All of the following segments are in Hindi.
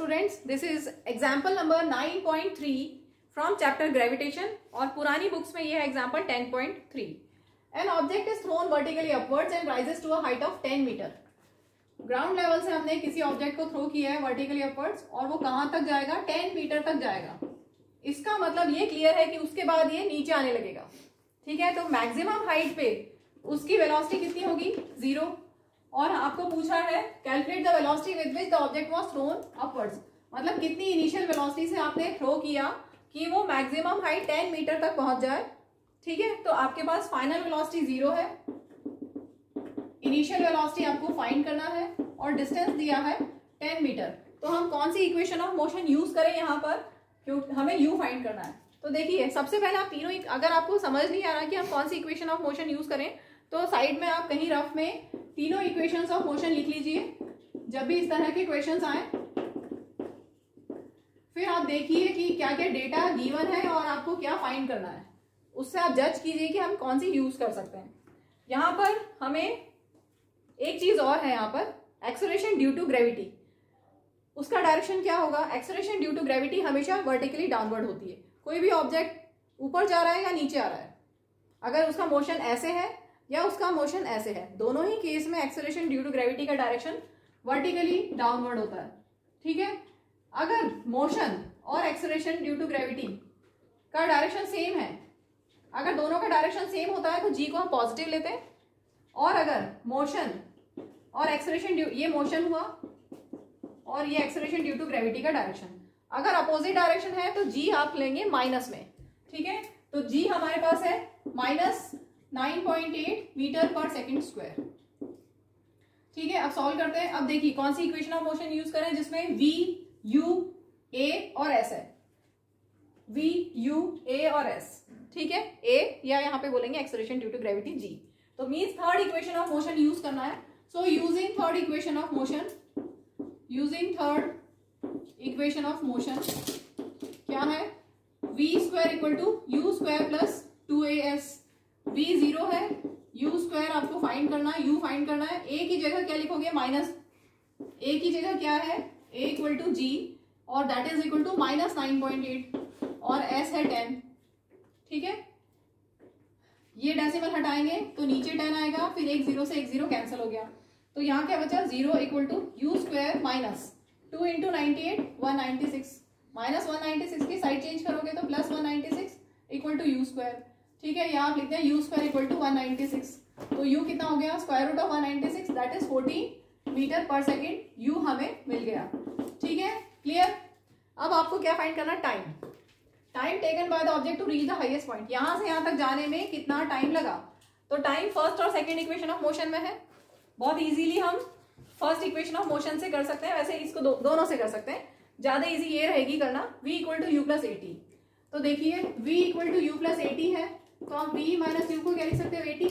Students, this is example number 9.3 from chapter gravitation और पुरानी बुक्स में ये है example 10.3. An object is thrown vertically upwards and rises to a height of 10 metre. Ground level से हमने किसी ऑब्जेक्ट को थ्रो किया है वर्टिकली अपवर्ड्स और वो कहां तक जाएगा, 10 मीटर तक जाएगा. इसका मतलब ये क्लियर है कि उसके बाद ये नीचे आने लगेगा. ठीक है, तो मैक्सिमम हाइट पे उसकी वेलोसिटी कितनी होगी, 0. और आपको पूछा है calculate the velocity with which the object was thrown upwards. मतलब कितनी इनिशियल वेलोसिटी से आपने थ्रो किया कि वो मैक्सिमम हाइट 10 मीटर तक पहुंच जाए. ठीक है, तो आपके पास फाइनल वेलोसिटी 0 है, इनिशियल वेलोसिटी आपको फाइंड करना है और डिस्टेंस दिया है 10 मीटर. तो हम कौन सी इक्वेशन ऑफ मोशन यूज करें यहाँ पर, क्योंकि हमें यू फाइंड करना है. तो देखिए, सबसे पहले आप तीनों, अगर आपको समझ नहीं आ रहा कि हम कौन सी इक्वेशन ऑफ मोशन यूज करें तो साइड में आप कहीं रफ में तीनों इक्वेशंस ऑफ मोशन लिख लीजिए. जब भी इस तरह के क्वेश्चंस आए फिर आप देखिए कि क्या क्या डेटा गिवन है और आपको क्या फाइंड करना है. उससे आप जज कीजिए कि हम कौन सी यूज कर सकते हैं. यहां पर हमें एक चीज और है, यहां पर एक्सेलरेशन ड्यू टू ग्रेविटी. उसका डायरेक्शन क्या होगा, एक्सेलरेशन ड्यू टू ग्रेविटी हमेशा वर्टिकली डाउनवर्ड होती है. कोई भी ऑब्जेक्ट ऊपर जा रहा है या नीचे आ रहा है, अगर उसका मोशन ऐसे है या उसका मोशन ऐसे है, दोनों ही केस में एक्सेलरेशन ड्यू टू ग्रेविटी का डायरेक्शन वर्टिकली डाउनवर्ड होता है. ठीक है, अगर मोशन और एक्सेलरेशन ड्यू टू ग्रेविटी का डायरेक्शन सेम है, अगर दोनों का डायरेक्शन सेम होता है तो जी को हम पॉजिटिव लेते हैं. और अगर मोशन और एक्सेलरेशन, ये मोशन हुआ और ये एक्सेलरेशन ड्यू टू ग्रेविटी का डायरेक्शन, अगर अपोजिट डायरेक्शन है तो जी आप लेंगे माइनस में. ठीक है, तो जी हमारे पास है minus 9.8 metre per second square. ठीक है, अब सॉल्व करते हैं. अब देखिए कौन सी इक्वेशन ऑफ मोशन यूज करें जिसमें v, u, a और s है. v, u, a और s. ठीक है, a या यहाँ पे बोलेंगे acceleration due to gravity g. तो means third equation of motion use करना है. So using third equation of motion, using third equation of motion क्या है, v square equal to u square plus 2as. v 0 है, u स्क्वायर आपको फाइंड करना है, u फाइंड करना है. a की जगह क्या लिखोगे, माइनस. a की जगह क्या है, a इक्वल टू g और that is equal to minus 9.8 और s है 10. ठीक है, ये डेसिमल हटाएंगे तो नीचे 10 आएगा, फिर एक 0 से एक 0 कैंसिल हो गया. तो यहाँ क्या बचा, 0 equal to u square minus 2 into 98 196, minus 196 की साइड चेंज करोगे तो plus 196 equal to u square. ठीक है, यहाँ आप लिखते हैं u स्क्वायर इक्वल टू 196. तो u कितना हो गया, square root of 196 that is 14 metre per second. u हमें मिल गया. ठीक है, क्लियर. अब आपको क्या फाइंड करना, time. Time taken by the object to reach the highest point. यहां से यहां तक जाने में कितना टाइम लगा. तो टाइम फर्स्ट और सेकेंड इक्वेशन ऑफ मोशन में है. बहुत इजीली हम फर्स्ट इक्वेशन ऑफ मोशन से कर सकते हैं, वैसे इसको दोनों से कर सकते हैं. ज्यादा इजी ये रहेगी करना, v equal to u plus 80. तो देखिए v equal to u plus 80 है, तो आप v माइनस यू को क्या लिख सकते हो, 80.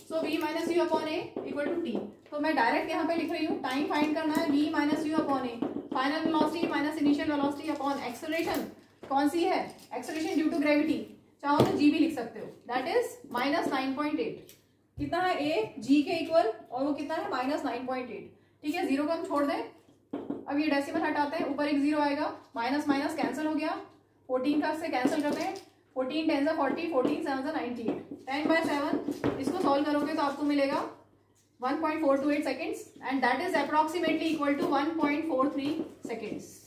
So v minus u upon a equal to t. तो मैं डायरेक्ट यहाँ पे लिख रही हूँ, टाइम फाइंड करना है v माइनस यू अपॉन ए, final velocity minus initial velocity upon acceleration. कौन सी है, एक्सेलरेशन ड्यू टू ग्रेविटी. चाहो तो g भी लिख सकते हो, दैट इज माइनस 9.8. कितना है a, g के इक्वल, और वो कितना है माइनस 9.8. ठीक है, 0 को हम छोड़ दें. अब ये डेसिमल हटाते हैं, ऊपर एक 0 आएगा, माइनस माइनस कैंसिल हो गया, 14 का से कैंसिल करते हैं, 14 10 40, 14 7 98, 10/7. इसको सॉल्व करोगे तो आपको मिलेगा 1.428 seconds and that is approximately equal to 1.43 seconds.